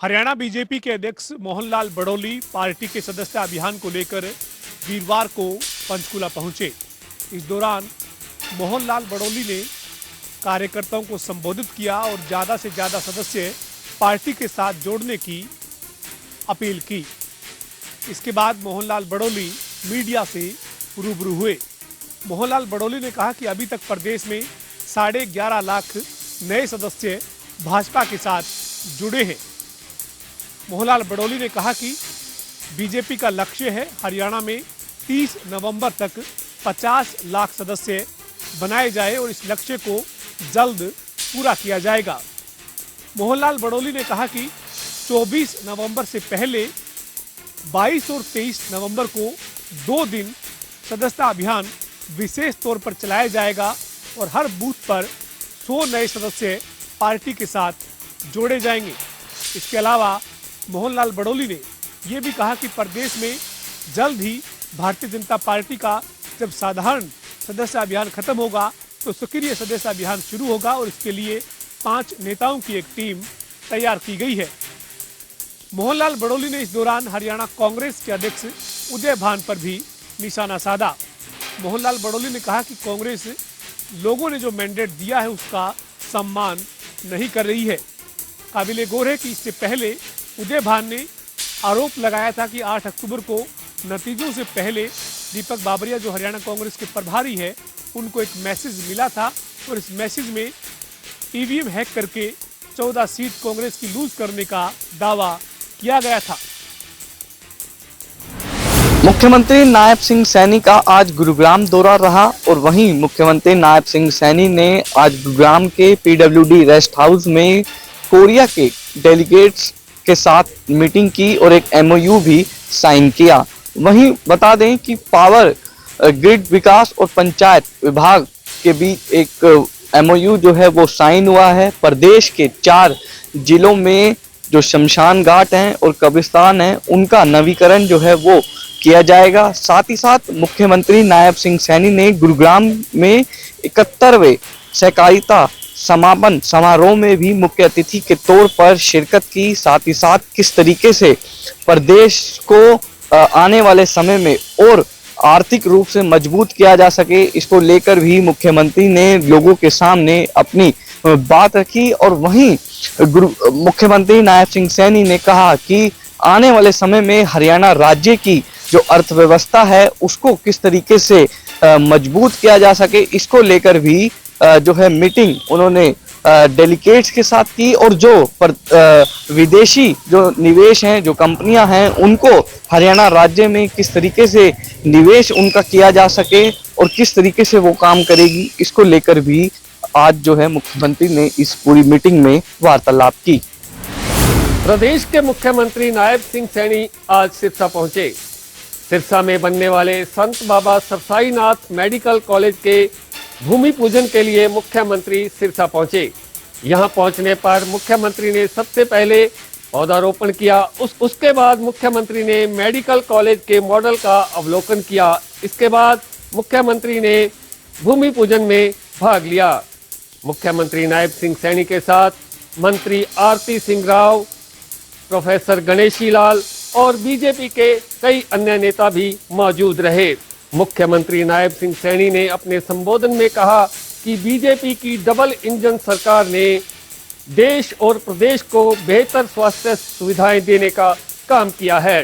Haryana BJP के अध्यक्ष Mohanlal Barauli party के सदस्यता अभियान को लेकर वीरवार को पंचकुला पहुंचे। इस दौरान मोहनलाल बड़ौली ने कार्यकर्ताओं को संबोधित किया और ज़्यादा से ज़्यादा सदस्य पार्टी के साथ जोड़ने की अपील की। इसके बाद मोहनलाल बड़ौली मीडिया से रूबरू हुए। मोहनलाल बड़ौली ने कहा कि अभी तक प्रदेश में 11.5 लाख नए सदस्य भाजपा के साथ जुड़े हैं। मोहनलाल बड़ौली ने कहा कि बीजेपी का लक्ष्य है हरियाणा में 30 नवंबर तक 50 लाख सदस्य बनाए जाए और इस लक्ष्य को जल्द पूरा किया जाएगा। मोहनलाल बड़ौली ने कहा कि 24 नवंबर से पहले 22 और 23 नवंबर को 2 दिन सदस्यता अभियान विशेष तौर पर चलाया जाएगा और हर बूथ पर 100 नए सदस्य पार्टी के साथ जोड़े जाएंगे। इसके अलावा मोहनलाल बड़ौली ने यह भी कहा कि प्रदेश में जल्द ही भारतीय जनता पार्टी का जब साधारण सदस्य अभियान खत्म होगा तो सक्रिय सदस्य अभियान शुरू होगा और इसके लिए 5 नेताओं की एक टीम तैयार की गई है। मोहनलाल बड़ौली ने इस दौरान हरियाणा कांग्रेस के अध्यक्ष उदय भान पर भी निशाना साधा। मोहनलाल बड़ौली ने कहा कि कांग्रेस लोगों ने जो मैंडेट दिया है उसका सम्मान नहीं कर रही है। काबिले गौर है कि इससे पहले उदय भान ने आरोप लगाया था कि 8 अक्टूबर को नतीजों से पहले दीपक बाबरिया जो हरियाणा कांग्रेस के प्रभारी है उनको एक मैसेज मिला था और इस मैसेज में ईवीएम हैक करके 14 सीट कांग्रेस की लूज करने का दावा किया गया था। मुख्यमंत्री नायब सिंह सैनी का आज गुरुग्राम दौरा रहा और वहीं मुख्यमंत्री नायब सिंह सैनी ने आज गुरुग्राम के पीडब्ल्यूडी रेस्ट हाउस में कोरिया के डेलीगेट्स के साथ मीटिंग की और एक एमओयू भी साइन किया। वहीं बता दें कि पावर ग्रिड विकास और पंचायत विभाग के बीच एक एमओयू जो है वो साइन हुआ है। प्रदेश के 4 जिलों में जो शमशान घाट हैं और कब्रिस्तान हैं उनका नवीकरण जो है वो किया जाएगा। साथ ही साथ मुख्यमंत्री नायब सिंह सैनी ने गुरुग्राम में 71वें सहकारिता समापन समारोह में भी मुख्य अतिथि के तौर पर शिरकत की। साथ ही साथ किस तरीके से प्रदेश को आने वाले समय में और आर्थिक रूप से मजबूत किया जा सके इसको लेकर भी मुख्यमंत्री ने लोगों के सामने अपनी बात रखी। और वहीं मुख्यमंत्री नायब सिंह सैनी ने कहा कि आने वाले समय में हरियाणा राज्य की जो अर्थव्यवस्था है उसको किस तरीके से मजबूत किया जा सके इसको लेकर भी जो है मीटिंग उन्होंने डेलीगेट्स के साथ की और जो विदेशी जो निवेश हैं जो कंपनियां हैं उनको हरियाणा राज्य में किस तरीके से निवेश उनका किया जा सके और किस तरीके से वो काम करेगी इसको लेकर भी आज जो है मुख्यमंत्री ने इस पूरी मीटिंग में वार्तालाप की। प्रदेश के मुख्यमंत्री नायब सिंह सैनी आज सिरसा पहुंचे। सिरसा में बनने वाले संत बाबा सरसाईनाथ मेडिकल कॉलेज के भूमि पूजन के लिए मुख्यमंत्री सिरसा पहुंचे। यहां पहुंचने पर मुख्यमंत्री ने सबसे पहले पौधारोपण किया। उसके बाद मुख्यमंत्री ने मेडिकल कॉलेज के मॉडल का अवलोकन किया। इसके बाद मुख्यमंत्री ने भूमि पूजन में भाग लिया। मुख्यमंत्री नायब सिंह सैनी के साथ मंत्री आरती सिंह राव, प्रोफेसर गणेशी लाल और बीजेपी के कई अन्य नेता भी मौजूद रहे। मुख्यमंत्री नायब सिंह सैनी ने अपने संबोधन में कहा कि बीजेपी की डबल इंजन सरकार ने देश और प्रदेश को बेहतर स्वास्थ्य सुविधाएं देने का काम किया है।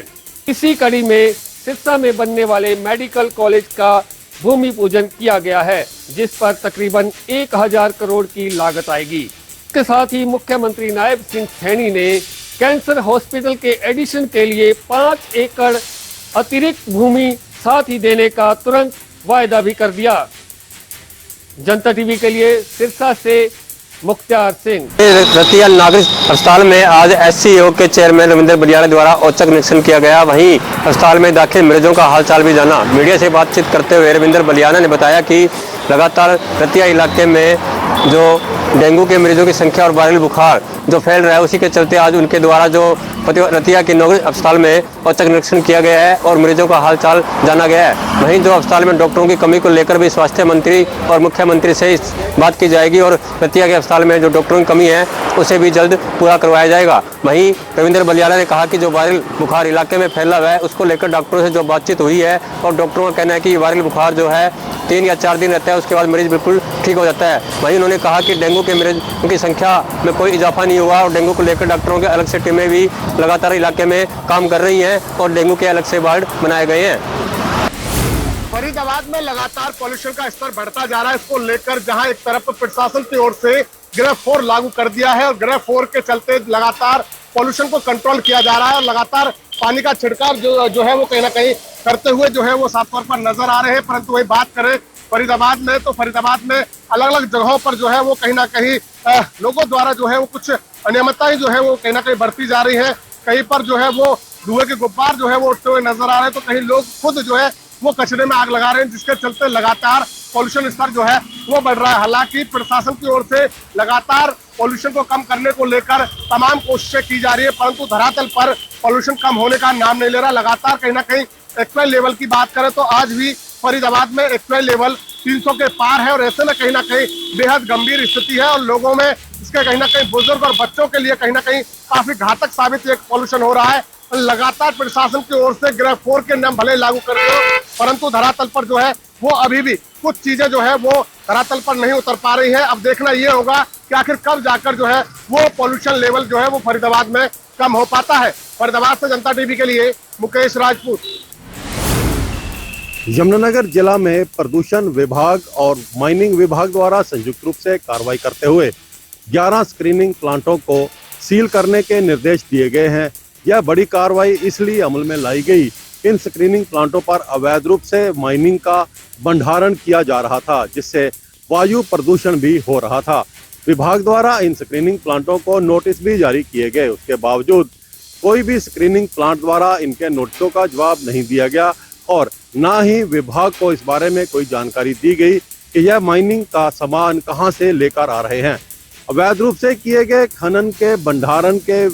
इसी कड़ी में सिरसा में बनने वाले मेडिकल कॉलेज का भूमि पूजन किया गया है जिस पर तकरीबन 1000 करोड़ की लागत आएगी। इसके साथ ही मुख्यमंत्री नायब सिंह सैनी ने कैंसर हॉस्पिटल के एडिशन के लिए 5 एकड़ अतिरिक्त भूमि साथ ही देने का तुरंत वायदा भी कर दिया। जनता टीवी के लिए सिरसा से मुख्तार सिंह। रतिया नागरिक अस्पताल में आज एससीओ के चेयरमैन रविंद्र बलियाना द्वारा औचक निरीक्षण किया गया। वहीं अस्पताल में दाखिल मरीजों का हालचाल भी जाना। मीडिया से बातचीत करते हुए रविंद्र बलियाना ने बताया कि लगातार रतिया इलाके में जो डेंगू के मरीजों की संख्या और वायरल बुखार जो फैल रहा है उसी के चलते आज उनके द्वारा जो रतिया के नागरिक अस्पताल में औचक निरीक्षण किया गया है और मरीजों का हालचाल जाना गया है। वहीं जो अस्पताल में डॉक्टरों की कमी को लेकर भी स्वास्थ्य मंत्री और मुख्यमंत्री से बात की जाएगी और बेतिया के अस्पताल में जो डॉक्टरों की कमी है उसे भी जल्द पूरा करवाया जाएगा। वहीं रविंद्र बलियाला ने कहा कि जो वायरल बुखार इलाके में फैला हुआ है उसको लेकर डॉक्टरों से जो बातचीत हुई है और डॉक्टरों का कहना है कि वायरल बुखार जो है 3 या 4 दिन रहता है, उसके बाद मरीज बिल्कुल ठीक हो जाता है। वहीं उन्होंने कहा कि डेंगू के मरीजों की संख्या में कोई इजाफा नहीं हुआ और डेंगू को लेकर डॉक्टरों के अलग से टीमें भी लगातार इलाके में काम कर रही हैं और डेंगू के अलग से वार्ड बनाए गए हैं। फरीदाबाद में लगातार पॉल्यूशन का स्तर बढ़ता जा रहा है। इसको लेकर जहां एक तरफ प्रशासन की ओर से ग्रेड 4 लागू कर दिया है और ग्रेड 4 के चलते लगातार पॉल्यूशन को कंट्रोल किया जा रहा है और लगातार पानी का छिड़काव जो है वो कहीं ना कहीं करते हुए जो है वो साफ तौर पर नजर आ रहे हैं। परंतु वही बात करें फरीदाबाद में, तो फरीदाबाद में अलग अलग जगहों पर जो है वो कहीं ना कहीं लोगों द्वारा जो है वो कुछ अनियमितताएं जो है वो कहीं ना कहीं बढ़ती जा रही है। कहीं पर जो है वो धुएं के गुब्बार जो है वो उठते हुए नजर आ रहे हैं, तो कहीं लोग खुद जो है वो कचरे में आग लगा रहे हैं, जिसके चलते लगातार पॉल्यूशन स्तर जो है वो बढ़ रहा है। हालांकि प्रशासन की ओर से लगातार पॉल्यूशन को कम करने को लेकर तमाम कोशिशें की जा रही है, परंतु धरातल पर पॉल्यूशन कम होने का नाम नहीं ले रहा। लगातार कहीं ना कहीं एक्यूआई लेवल की बात करें तो आज भी फरीदाबाद में एक्यूआई लेवल 300 के पार है और ऐसे में कहीं ना कहीं बेहद गंभीर स्थिति है और लोगों में इसके कहीं ना कहीं बुजुर्ग और बच्चों के लिए कहीं ना कहीं काफी घातक साबित एक पॉल्यूशन हो रहा है। लगातार प्रशासन की ओर से ग्रेड 4 के नियम भले लागू कर रहे हो, परंतु धरातल पर जो है वो अभी भी कुछ चीजें जो है वो धरातल पर नहीं उतर पा रही है। अब देखना ये होगा कि आखिर कब जाकर जो है वो पॉल्यूशन लेवल जो है वो फरीदाबाद में कम हो पाता है। फरीदाबाद से जनता टीवी के लिए मुकेश राजपूत। यमुनानगर जिला में प्रदूषण विभाग और माइनिंग विभाग द्वारा संयुक्त रूप से कार्रवाई करते हुए 11 स्क्रीनिंग प्लांटों को सील करने के निर्देश दिए गए हैं। यह बड़ी कार्रवाई इसलिए अमल में लाई गई, इन स्क्रीनिंग प्लांटों पर अवैध रूप से माइनिंग का भंडारण किया जा रहा था, जिससे वायु प्रदूषण भी हो रहा था। विभाग द्वारा इन स्क्रीनिंग प्लांटों को नोटिस भी जारी किए गए, उसके बावजूद कोई भी स्क्रीनिंग प्लांट द्वारा इनके नोटिसों का जवाब नहीं दिया गया और न ही विभाग को इस बारे में कोई जानकारी दी गई कि यह माइनिंग का सामान कहां से लेकर आ रहे हैं। अवैध रूप से किए गए खनन के भंडारण के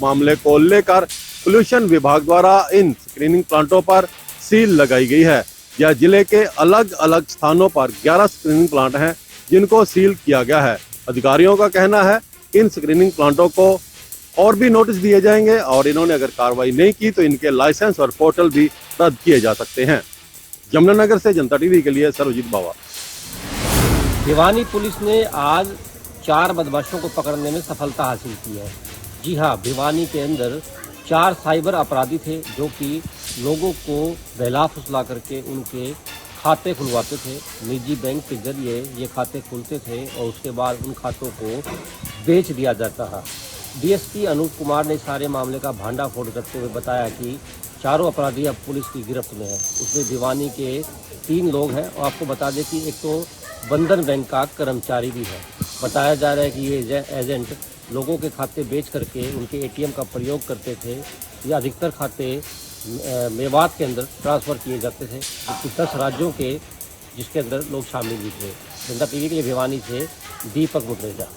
मामले को लेकर पोल्यूशन विभाग द्वारा इन स्क्रीनिंग प्लांटों पर सील लगाई गई है। यह जिले के अलग अलग स्थानों पर 11 स्क्रीनिंग प्लांट हैं जिनको सील किया गया है। अधिकारियों का कहना है कि इन स्क्रीनिंग प्लांटों को और भी नोटिस दिए जाएंगे और इन्होंने अगर कार्रवाई नहीं की तो इनके लाइसेंस और पोर्टल भी रद्द किए जा सकते हैं। यमुनानगर से जनता टीवी के लिए सर्वजीत बावा। भिवानी पुलिस ने आज 4 बदमाशों को पकड़ने में सफलता हासिल की है। जी हाँ, भिवानी के अंदर 4 साइबर अपराधी थे जो कि लोगों को बहला फुसला करके उनके खाते खुलवाते थे। निजी बैंक के जरिए ये खाते खुलते थे और उसके बाद उन खातों को बेच दिया जाता था। डीएसपी अनूप कुमार ने सारे मामले का भांडाफोड़ करते हुए बताया कि चारों अपराधी अब पुलिस की गिरफ्त में है। उसमें भिवानी के 3 लोग हैं और आपको बता दें कि एक तो बंधन बैंक का कर्मचारी भी है। बताया जा रहा है कि ये एजेंट लोगों के खाते बेच करके उनके एटीएम का प्रयोग करते थे। ये अधिकतर खाते मेवात के अंदर ट्रांसफ़र किए जाते थे, जबकि 10 राज्यों के जिसके अंदर लोग शामिल भी थे। जनता टीवी के लिए भिवानी से दीपक मुटरेजा।